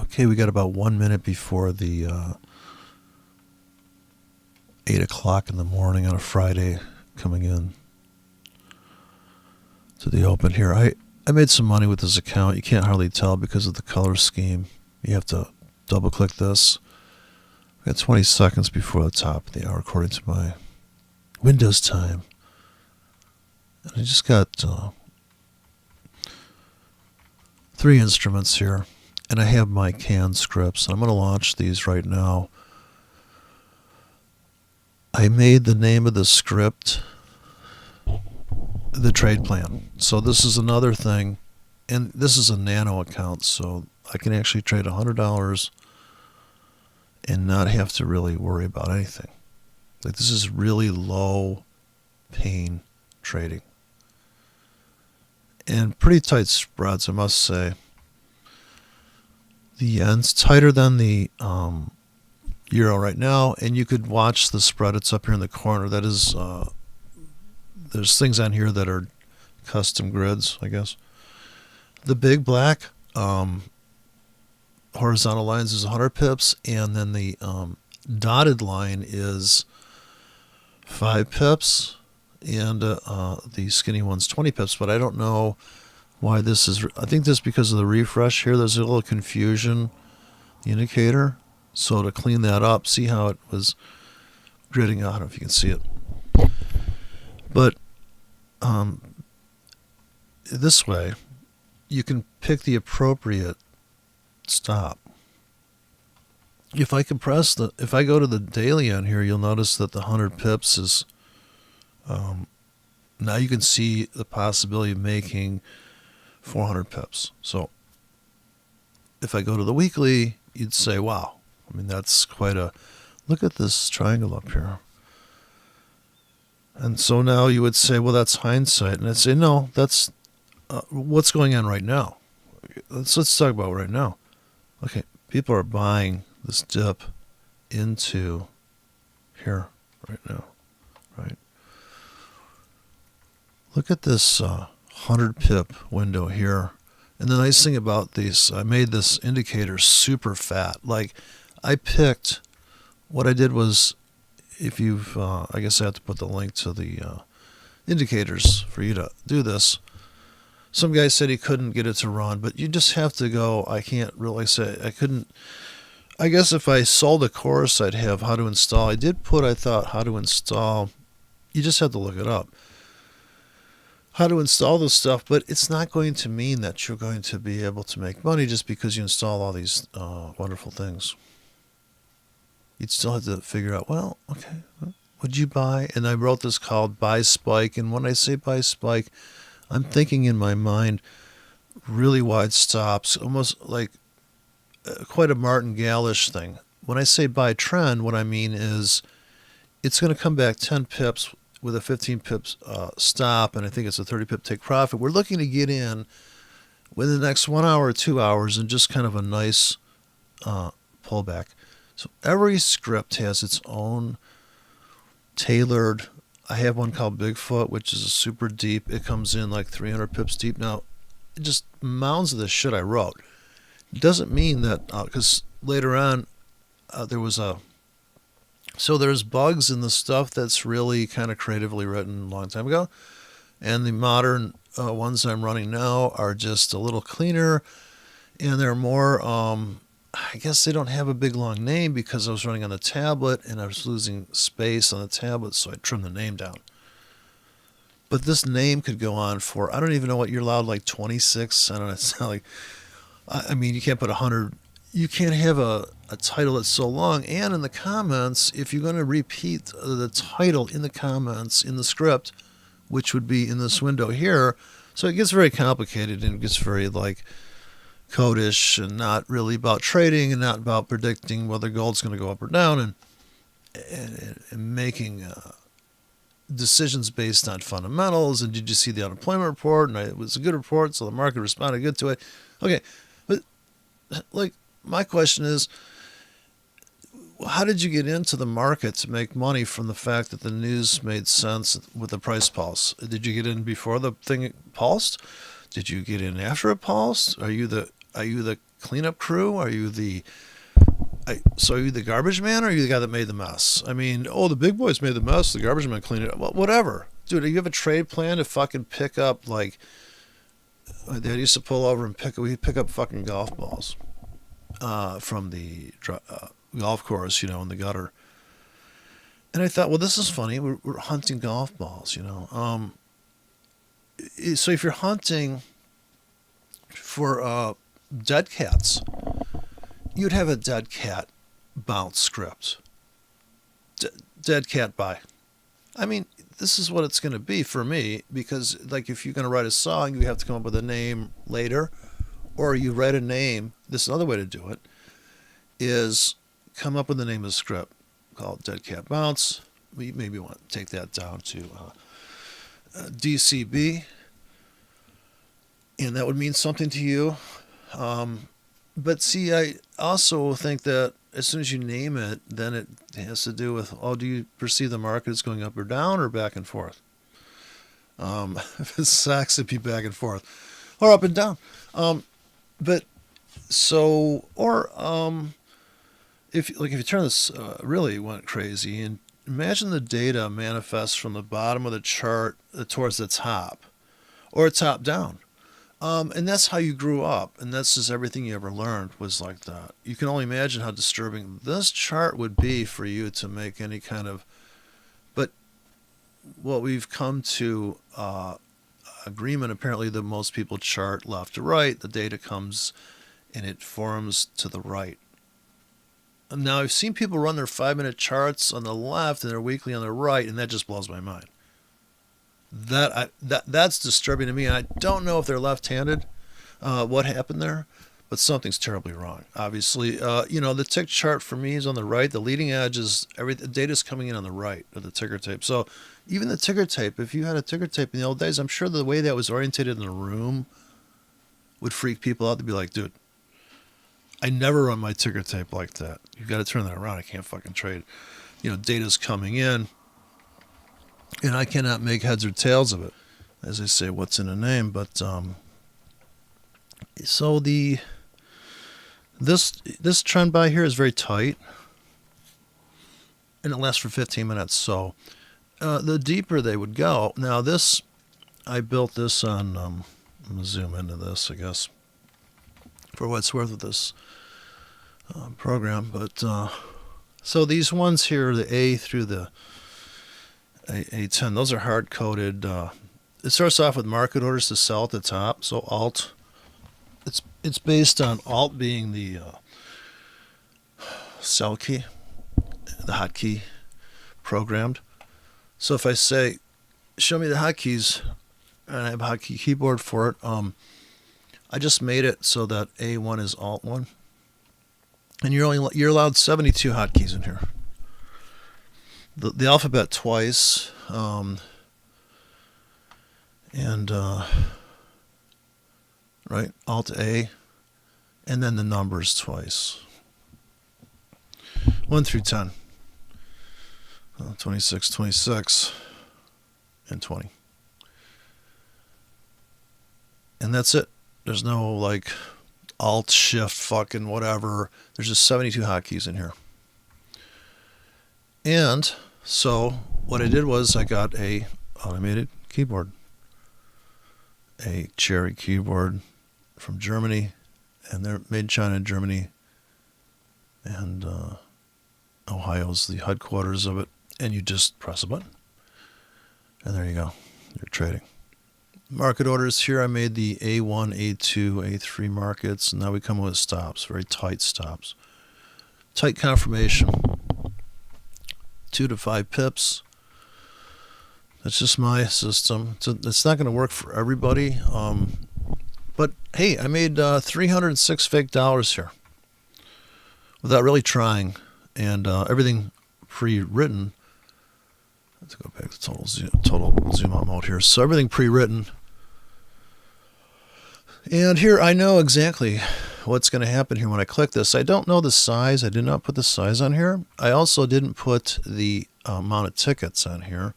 Okay, we got about 1 minute before the 8 o'clock in the morning on a Friday coming in to the open here. I made some money with this account. You can't hardly tell because of the color scheme. You have to double click this. We got 20 seconds before the top of the hour according to my Windows time. And I just got 3 instruments here. And I have my canned scripts. I'm going to launch these right now. I made the name of the script the trade plan. So this is another thing. And this is a nano account, so I can actually trade $100 and not have to really worry about anything. Like, this is really low pain trading. And pretty tight spreads, I must say. The yen's tighter than the euro right now, and you could watch the spread. It's up here in the corner. That is, there's things on here that are custom grids, I guess. The big black horizontal lines is 100 pips, and then the dotted line is 5 pips, and the skinny one's 20 pips. But I don't know why this is. I think this is because of the refresh here. There's a little confusion, the indicator. So to clean that up, see how it was gridding out. I don't know if you can see it. But this way, you can pick the appropriate stop. If I compress if I go to the daily on here, you'll notice that the 100 pips is, now you can see the possibility of making 400 pips. So if I go to the weekly, you'd say, wow, I mean, that's quite a, look at this triangle up here. And so now you would say, well, that's hindsight. And I'd say, no, that's what's going on right now. Let's talk about right now. Okay, people are buying this dip into here right now, right? Look at this 100 pip window here. And the nice thing about these, I made this indicator super fat. Like, I picked, what I did was, if you've, I guess I have to put the link to the indicators for you to do this. Some guy said he couldn't get it to run, but you just have to go, I can't really say, I couldn't, I guess if I sold a course, I'd have how to install. I did put, I thought, how to install, you just have to look it up. How to install this stuff, but it's not going to mean that you're going to be able to make money just because you install all these wonderful things. You'd still have to figure out, well, okay, what'd you buy? And I wrote this called Buy Spike, and when I say Buy Spike, I'm thinking in my mind really wide stops, almost like quite a martingale-ish thing. When I say buy trend, what I mean is it's going to come back 10 pips with a 15 pips stop, and I think it's a 30 pip take profit. We're looking to get in within the next 1 hour or 2 hours and just kind of a nice pullback. So every script has its own tailored. I have one called Bigfoot, which is a super deep. It comes in like 300 pips deep. Now, it just mounds of the shit I wrote. It doesn't mean that, because later on, there was a, so there's bugs in the stuff that's really kind of creatively written a long time ago. And the modern ones I'm running now are just a little cleaner. And they're more, I guess they don't have a big long name because I was running on the tablet and I was losing space on the tablet, so I trimmed the name down. But this name could go on for, I don't even know what you're allowed, like 26. I don't know, it's not like, I mean, you can't put 100, you can't have a title that's so long. And in the comments, if you're going to repeat the title in the comments in the script, which would be in this window here, so it gets very complicated and it gets very like codish and not really about trading and not about predicting whether gold's going to go up or down and making decisions based on fundamentals. And did you see the unemployment report? And it was a good report, so the market responded good to it. Okay, but like my question is, how did you get into the market to make money from the fact that the news made sense with the price pulse? Did you get in before the thing pulsed? Did you get in after it pulsed? Are you the cleanup crew? Are you the so are you the garbage man, or are you the guy that made the mess? I mean, oh, the big boys made the mess. The garbage man cleaned it up. Well, whatever, dude. Do you have a trade plan to fucking pick up like? My dad used to pull over and pick up fucking golf balls from the golf course, in the gutter. And I thought, well, this is funny. We're hunting golf balls, So if you're hunting for dead cats, you'd have a dead cat bounce script. Dead cat by. I mean, this is what it's going to be for me, because like if you're going to write a song, you have to come up with a name later, or you write a name. This is another way to do it, is come up with the name of the script called Dead Cat Bounce. We maybe want to take that down to DCB, and that would mean something to you. But see, I also think that as soon as you name it, then it has to do with, do you perceive the market as going up or down or back and forth? If it sucks, it'd be back and forth or up and down. If you turn this really went crazy, and imagine the data manifests from the bottom of the chart towards the top, or top down. And that's how you grew up, and that's just everything you ever learned was like that. You can only imagine how disturbing this chart would be for you to make any kind of. But what we've come to agreement, apparently, that most people chart left to right. The data comes and it forms to the right. And now I've seen people run their 5-minute charts on the left and their weekly on the right, and that just blows my mind. That's disturbing to me. And I don't know if they're left-handed, what happened there, but something's terribly wrong. Obviously, the tick chart for me is on the right. The leading edge is the data's coming in on the right of the ticker tape. So even the ticker tape, if you had a ticker tape in the old days, I'm sure the way that was orientated in the room would freak people out. They'd be like, dude, I never run my ticker tape like that. You've got to turn that around. I can't fucking trade. Data's coming in, and I cannot make heads or tails of it. As I say, what's in a name? But so this trend by here is very tight, and it lasts for 15 minutes. So the deeper they would go. Now this, I built this on. I'm gonna zoom into this, I guess, for what it's worth with this program. But so these ones here, the A through the A10, those are hard coded. It starts off with market orders to sell at the top. So Alt, it's based on Alt being the sell key, the hotkey programmed. So if I say, show me the hotkeys, and I have a hotkey keyboard for it, I just made it so that A1 is Alt 1. And you're allowed 72 hotkeys in here. The alphabet twice, right, Alt A, and then the numbers twice. 1 through 10. 26, 26, and 20. And that's it. There's no like Alt, Shift, fucking whatever. There's just 72 hotkeys in here. And so what I did was I got a automated keyboard, a Cherry keyboard from Germany, and they're made in China, Germany, and Ohio's the headquarters of it. And you just press a button, and there you go. You're trading. Market orders here, I made the A1, A2, A3 markets, and now we come with stops, very tight stops. Tight confirmation, 2 to 5 pips. That's just my system. It's not going to work for everybody, but hey, I made $306 fake dollars here without really trying, and everything pre-written. Let's go back to total zoom out mode here. So everything pre-written. And here I know exactly what's going to happen here when I click this. I don't know the size. I did not put the size on here. I also didn't put the amount of tickets on here.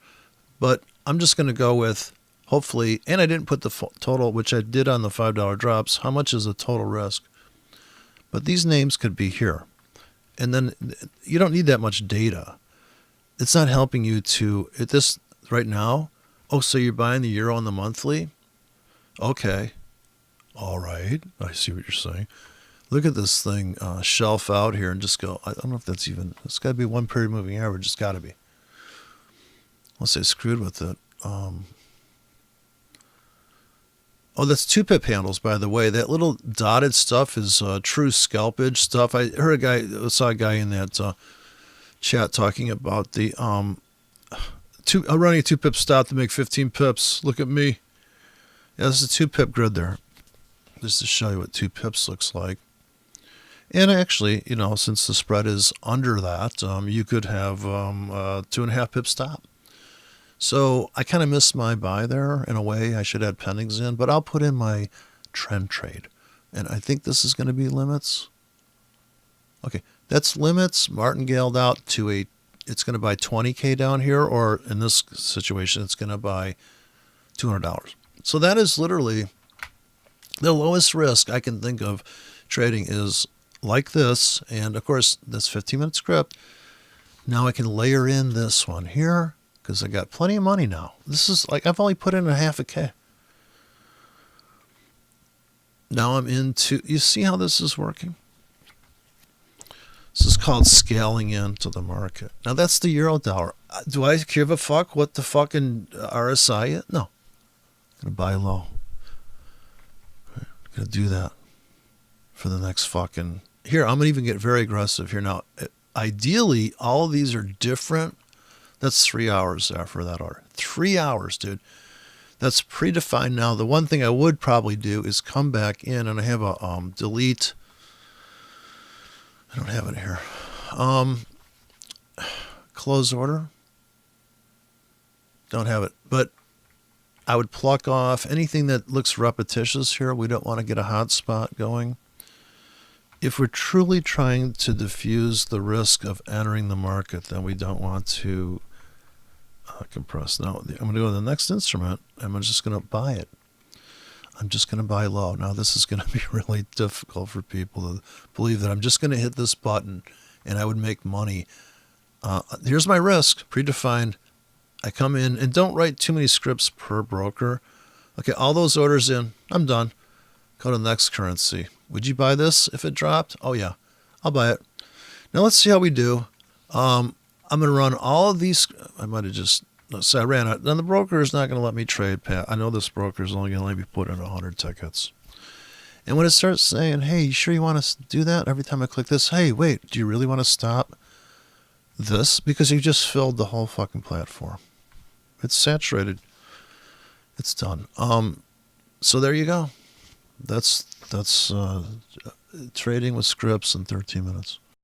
But I'm just going to go with, hopefully, and I didn't put the total, which I did on the $5 drops. How much is the total risk? But these names could be here. And then you don't need that much data. It's not helping you to, at this right now, oh, so you're buying the euro on the monthly? Okay. All right. I see what you're saying. Look at this thing shelf out here and just go, I don't know if that's even, it's got to be one period moving average. It's got to be. Unless I screwed with it. Oh, that's 2-pip handles, by the way. That little dotted stuff is true scalpage stuff. I saw a guy in that chat talking about the running a 2-pip stop to make 15 pips. Look at me. Yeah, this is a 2-pip grid there. Just to show you what 2 pips looks like. And actually, since the spread is under that, you could have a 2.5 pip stop. So I kind of missed my buy there in a way. I should add pendings in, but I'll put in my trend trade. And I think this is going to be limits. Okay, that's limits martingaled out to it's going to buy 20K down here, or in this situation, it's going to buy $200. So that is literally the lowest risk I can think of trading is like this. And of course, this 15-minute script. Now I can layer in this one here because I got plenty of money now. This is like I've only put in a half a K. Now I'm into, you see how this is working? This is called scaling into the market. Now that's the euro dollar. Do I give a fuck what the fucking RSI is? No. I'm going to buy low. I'm going to do that for the next fucking... Here, I'm going to even get very aggressive here. Now, ideally, all of these are different. That's 3 hours after that order. 3 hours, dude. That's predefined now. The one thing I would probably do is come back in, and I have a delete. I don't have it here. Close order. Don't have it. But I would pluck off anything that looks repetitious here. We don't want to get a hot spot going. If we're truly trying to diffuse the risk of entering the market, then we don't want to compress. Now, I'm going to go to the next instrument. I'm just going to buy it. I'm just going to buy low. Now, this is going to be really difficult for people to believe that I'm just going to hit this button and I would make money. Here's my risk, predefined. I come in, and don't write too many scripts per broker. Okay, all those orders in. I'm done. Go to the next currency. Would you buy this if it dropped? Oh, yeah. I'll buy it. Now, let's see how we do. I'm going to run all of these. I might have just... So I ran out. Then the broker is not going to let me trade, Pat. I know this broker is only going to let me put in 100 tickets. And when it starts saying, hey, you sure you want to do that? Every time I click this, hey, wait, do you really want to stop this? Because you just filled the whole fucking platform. It's saturated. It's done. So there you go. That's trading with scripts in 13 minutes.